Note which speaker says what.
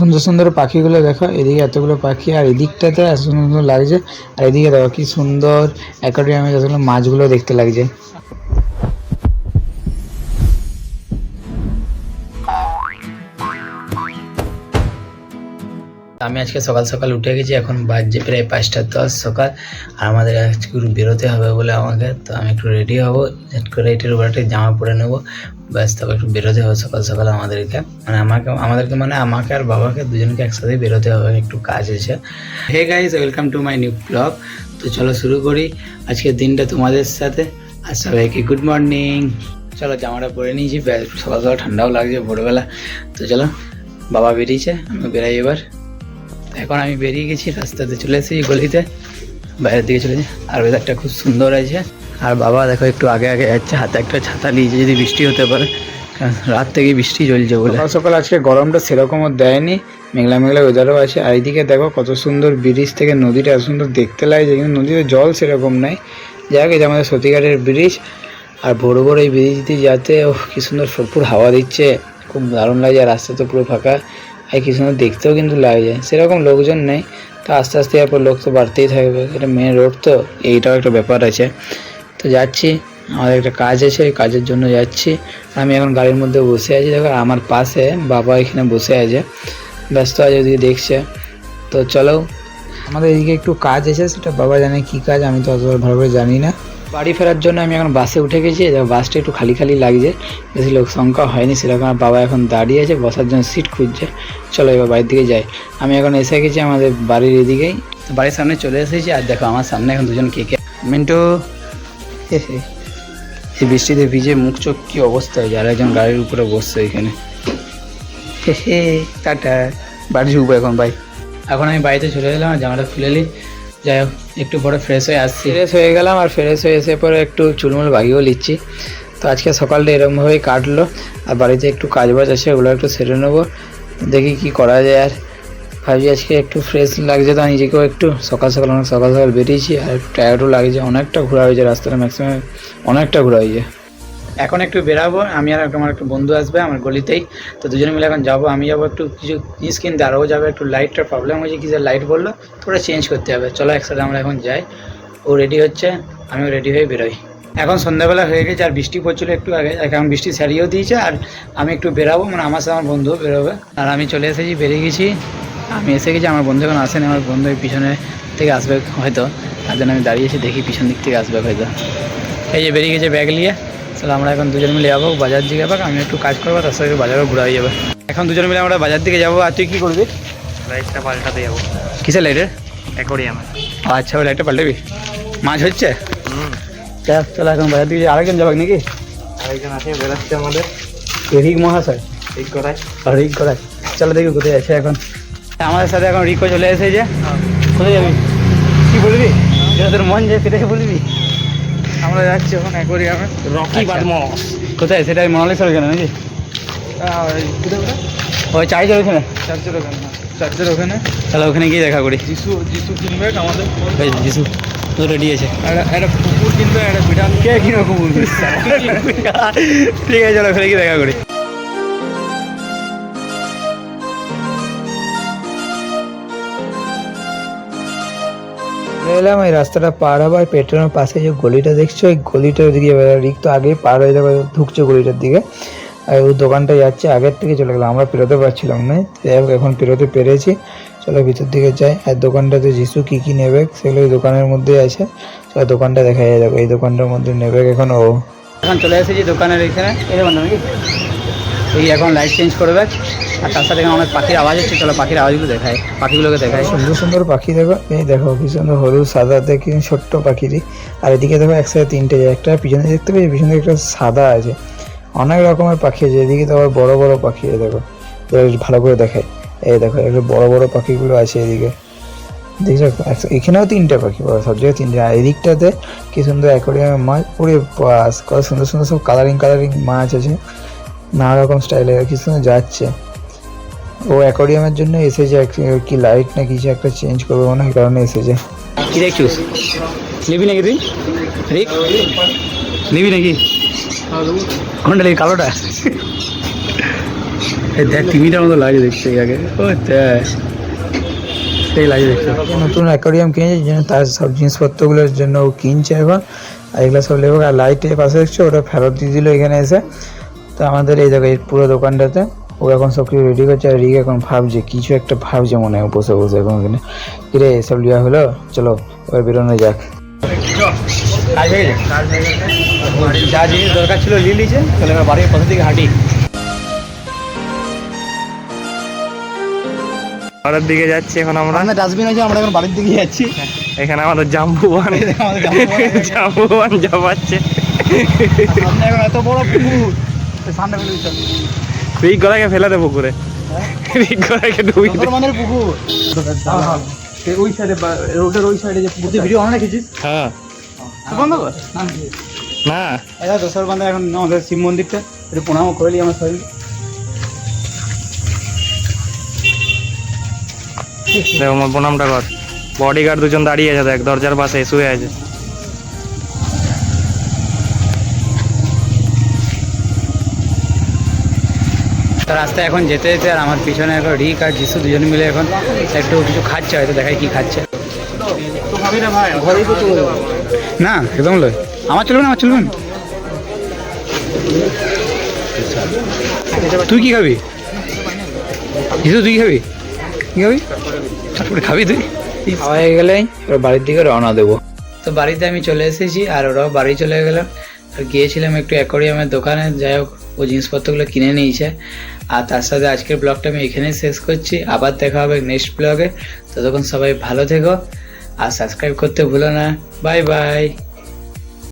Speaker 1: সুন্দর সুন্দর পাখিগুলো দেখো, এদিকে এতগুলো পাখি আর এদিকটাতে এত সুন্দর সুন্দর লাগছে। আর এদিকে দেখো কি সুন্দর অ্যাকোয়ারিয়ামে যতগুলো মাছগুলো দেখতে লাগছে। আমি আজকে সকাল সকাল উঠে গেছি, এখন বাজছে প্রায় 5:10 সকাল। আর আমাদের আজকে বেরোতে হবে বলে আমাকে, তো আমি একটু রেডি হবো, ঝট করে এটার উপর একটা জামা পরে নেবো, ব্যাস তবে একটু বেরোতে হবে সকাল সকাল আমাদেরকে, মানে আমাকে আর বাবাকে দুজনকে একসাথে বেরোতে হবে, একটু কাজ আছে। Hey guys, welcome to my new blog. তো চলো শুরু করি আজকের দিনটা তোমাদের সাথে। আর সবাইকে গুড মর্নিং। চলো জামাটা পরে নিয়েছি, সকাল সকাল ঠান্ডাও লাগছে ভোরবেলা। তো চলো, বাবা বেরিয়েছে, আমি বেরাই এবার। এখন আমি বেরিয়ে গেছি, রাস্তাতে চলে এসেছি, গলিতে বাইরের দিকে চলেছি। আর ওয়েদারটা খুব সুন্দর আছে। আর বাবা দেখো একটু আগে আগে যাচ্ছে, হাতে একটা ছাতা নিয়েছে, যদি বৃষ্টি হতে পারে, রাত থেকে বৃষ্টি চলছে বলে। সকাল সকাল আজকে গরমটা সেরকমও দেয়নি, মেঘলা মেঘলা ওয়েদারও আছে। আর এইদিকে দেখো কত সুন্দর ব্রিজ থেকে নদীটা এত সুন্দর দেখতে লাগছে, কিন্তু নদীতে জল সেরকম নাই। যাই হোক, এটা আমাদের সতীঘাটের ব্রিজ। আর ভোর ভোর এই ব্রিজ দিয়ে যাতে কি সুন্দর ফুরফুর হাওয়া দিচ্ছে, খুব দারুণ লাগছে। আর রাস্তা তো পুরো ফাঁকা, আর কি সুন্দর দেখতেও কিন্তু লাগছে। সেরকম লোকজন নেই, তো আস্তে আস্তে এরপর লোক তো বাড়তেই থাকবে, এটা মেন রোড, তো এইটাও একটা ব্যাপার আছে। তো যাচ্ছি, আমাদের একটা কাজ আছে, ওই কাজের জন্য যাচ্ছি। আমি এখন গাড়ির মধ্যে বসে আছি, দেখো আমার পাশে বাবা এখানে বসে আছে, ব্যস্ত আছে, ওদিকে দেখছে। তো চলো, আমাদের এদিকে একটু কাজ আছে, সেটা বাবা জানে কি কাজ, আমি তো অত ভালো করে জানি না। বাড়ি ফেরার জন্য আমি এখন বাসে উঠে গেছি, বাসটা একটু খালি খালি লাগছে, বেশি লোক সংখ্যা হয়নি সেরকম। আর বাবা এখন দাঁড়িয়ে আছে, বসার জন্য সিট খুঁজছে। চলো এবার বাড়ির দিকে যাই। আমি এখন এসে গেছি আমাদের বাড়ির এদিকেই, বাড়ির সামনে চলে এসেছি। আর দেখো আমার সামনে এখন দুজন কে মিন্টু, এই বৃষ্টিতে ভিজে মুখ চোখ কী অবস্থা হয়েছে। আর একজন গাড়ির উপরে বসছে এখানে। টাটা, বাড়ি ঢুকবো এখন ভাই। এখন আমি বাড়িতে চলে এলাম, আর জামাটা খুলে নিই। যাই হোক, একটু পরে ফ্রেশ হয়ে আসছি, ফ্রেশ হয়ে গেলাম। আর ফ্রেশ হয়ে এসে পরে একটু চুলমুল বাগিয়েও নিচ্ছি। তো আজকে সকালটা এরকমভাবেই কাটলো। আর বাড়িতে একটু কাজ বাজ আছে, ওগুলো একটু সেরে নেবো, দেখি কি করা যায়। আর ভাবছি আজকে একটু ফ্রেশ লাগছে, তো নিজেকেও একটু সকাল সকাল অনেক সকাল সকাল বেরিয়েছি। আর একটু টায়ার্ডও লাগছে, অনেকটা ঘোরা হয়েছে রাস্তাটা, ম্যাক্সিমাম অনেকটা ঘোরা হয়েছে। এখন একটু বেরাবো, আমি আর আমার একটা বন্ধু আসবে আমার গলিতেই, তো দুজনে মিলে এখন যাবো। আমি যাবো একটু কিছু জিনিস কিনতে, আরও যাবে একটু, লাইটটার প্রবলেম হয়েছে, কিসের লাইট বললো, তো ওটা চেঞ্জ করতে হবে। চলো একসাথে আমরা এখন যাই, ও রেডি হচ্ছে, আমিও রেডি হয়ে বেরোই। এখন সন্ধ্যাবেলা হয়ে গেছে, আর বৃষ্টি পড়ছিল একটু আগে, এখন বৃষ্টি ছাড়িয়েও দিয়েছে। আর আমি একটু বেরাবো, মানে আমার সাথে আমার বন্ধুও বেরোবে। আর আমি চলে এসেছি, বেরিয়ে গেছি, আমি এসে গেছি। আমার বন্ধু এখন আসেনি, আমার বন্ধু পিছনে থেকে আসবে হয়তো, তার জন্য আমি দাঁড়িয়েছি, দেখি পিছন দিক থেকে আসবে হয়তো। এই যে বেরিয়ে গেছে ব্যাগ নিয়ে। চলো আমরা এখন দুজন মিলে যাবো বাজার দিকে, যাবো, আমি একটু কাজ করবো, তার সাথে বাজারও ঘোরা হয়ে যাবে। এখন দুজন মিলে আমরা বাজার দিকে যাবো। আর তুই কী করবি?
Speaker 2: লাইটটা পাল্টাতে যাবো।
Speaker 1: কিসের লাইটের?
Speaker 2: অ্যাকোয়ারিয়ামে।
Speaker 1: আচ্ছা, ওই লাইটটা পাল্টাবি? মাছ হচ্ছে? চলো এখন বাজার দিকে। আরেকজন যাবে নাকি?
Speaker 2: আরেকজন আছে, বেরোচ্ছে আমাদের
Speaker 1: রিক মহাশয়,
Speaker 2: ঠিক করায়।
Speaker 1: রিক করায়। চলো দেখি কোথায় আছে এখন। আমাদের সাথে এখন রিকও চলে এসেছে। কোথায় যাবি, কী বলবি, যেটা তোর মন যায় সেটাই বলবি।
Speaker 2: আমরা যাচ্ছি এখন অ্যাকোয়ারিয়ামে, রকি বাদমস।
Speaker 1: কোথায় সেটা? মনালিসার ওখানে নাকি? ওই চার্জের ওখানে,
Speaker 2: চার্চের ওখানে, চার্চের ওখানে।
Speaker 1: তাহলে ওখানে গিয়ে দেখা করি।
Speaker 2: যিশু কিনবে আমাদের,
Speaker 1: যিশু তো রেডি আছে।
Speaker 2: একটা কুকুর কিনবে, একটা বিড়াল।
Speaker 1: কে কিনো কুকুর? ঠিক আছে, চলো ওখানে গিয়ে দেখা করি। এলাম, এই রাস্তাটা পার হবার পেট্রোলের পাশে যে গলিটা দেখছো, ওই গলিটার দিকে রিক তো আগেই পার হয়ে যাবে, ঢুকছে গলিটার দিকে। আর ওই দোকানটা যাচ্ছে, আগের থেকে চলে গেলাম, আমরা পেরোতে পারছিলাম না, এখন পেরোতে পেরেছি। চলো ভিতর দিকে যাই। আর দোকানটাতে যিশু কী কী নেবে সেগুলো ওই দোকানের মধ্যেই আছে। চলো দোকানটা দেখা যায়, দেখো এই দোকানটার মধ্যে নেবে এখন ও। এখন চলে এসেছি দোকানের এখানে, এই দোকান নাকি, এই এখন লাইট চেঞ্জ করবে। আর তার সাথে অনেক পাখির আওয়াজ হচ্ছে, চলো পাখির আওয়াজগুলো দেখায়, পাখিগুলোকে দেখায়। সুন্দর সুন্দর পাখি দেখো, এই দেখো কি সুন্দর হলুদ সাদাতে কি ছোট্ট পাখিরই। আর এদিকে দেখো একসাথে তিনটে, একটা পিছনে দেখতে পাচ্ছি, পিছনে একটা সাদা আছে, অনেক রকমের পাখি আছে। এদিকে তো আবার বড় বড় পাখি, দেখো ভালো করে দেখায়, এই দেখো একটু বড় বড় পাখিগুলো আছে এদিকে, দেখছো? এখানেও তিনটে পাখি, সব জায়গায় তিনটে। আর এদিকটাতে কি সুন্দর অ্যাকোয়ারিয়ামের মাছ, পুরো বাস কত সুন্দর সুন্দর সব কালারিং মাছ আছে, নানা রকম স্টাইলে, কি সুন্দর যাচ্ছে। ও অ্যাকোয়ারিয়ামের জন্য এসেছে, কি লাইট না কিছু একটা চেঞ্জ করবে মনে হয়, কারণে এসেছে। কি দেখছিস, নিবি নাকি তুই? রিক নিবি নাকি? কোনটা নিবি, কালোটা? দেখ টিভিটার মতো লাগে দেখতে আগে ও দেখ সেই লাগে দেখতে। নতুন অ্যাকোয়ারিয়াম কিনেছে জন্য তার সব জিনিসপত্রগুলোর জন্য ও কিনছে এখন, আর এগুলো সব লেবো। আর লাইটের পাশে দেখছো ওটা ফেরত দিয়ে দিল এখানে এসে। তো আমাদের এই জায়গায় পুরো দোকানটাতে ও এখন সব কিছু রেডি করছে, আর রিক এখন ভাবছে কিছু একটা ভাবছে মনে হয় বসে বসে এখন ওখানে। কিরে এসব লিয়া হলো, চলো এবার বেরোনো যাক। যা জিনিস দরকার ছিল নিয়ে নিয়েছে, তাহলে এবার বাড়ির পাশে দিকে হাঁটি।
Speaker 2: বাড়ির দিকে যাচ্ছি এখন আমরা।
Speaker 1: ডাস্টবিন আছে, আমরা এখন বাড়ির দিকে যাচ্ছি।
Speaker 2: এখানে আমাদের জাম্বুয়ান জাম্বুয়ান যাবাচ্ছে।
Speaker 1: এখন এত বড় পুকুর সামনে ফেলে
Speaker 2: রিক গলাকে ফেলে দে পুকুরে, রিক গলাকে ডুবি দে।
Speaker 1: মানে পুকুর ওই সাইডে রোডের ওই সাইডে যে পুকুর ভিডিও অনেক রেখেছিস।
Speaker 2: হ্যাঁ
Speaker 1: বন্ধ কর
Speaker 2: না
Speaker 1: এটা দোসর বান্ধব। এখন আমাদের শিব মন্দিরটা একটু প্রণাম করে নিই আমার শরীর।
Speaker 2: দেখো আমার প্রণামটা কর। বডিগার্ড দুজন দাঁড়িয়ে আছে, দেখ দরজার পাশে শুয়ে আছে।
Speaker 1: তো রাস্তায় এখন যেতে যেতে আর আমার পিছনে এখন রিক আর যিশু দুজন মিলে এখন একটু কিছু খাচ্ছে, হয়তো দেখাই কি খাচ্ছে। না একদম লয়, আমার চলবে না, আমার চলবে না। তুই কি খাবি যিশু, তুই কি খাবি, কি খাবি তারপরে খাবি তুই। খাওয়া হয়ে গেলেই এবার বাড়ির দিকে রওনা দেবো। তো বাড়িতে আমি চলে এসেছি আর ওরাও বাড়ি চলে গেলাম। আর গিয়েছিলাম একটু অ্যাকোয়ারিয়ামের দোকানে, যাই হোক ও জিনিসপত্রগুলো কিনে নিয়েছে। আর তার সাথে আজকের ব্লগটা আমি এখানেই শেষ করছি, আবার দেখা হবে নেক্সট ব্লগে। ততক্ষণ সবাই ভালো থেকো আর সাবস্ক্রাইব করতে ভুলো না। Bye bye.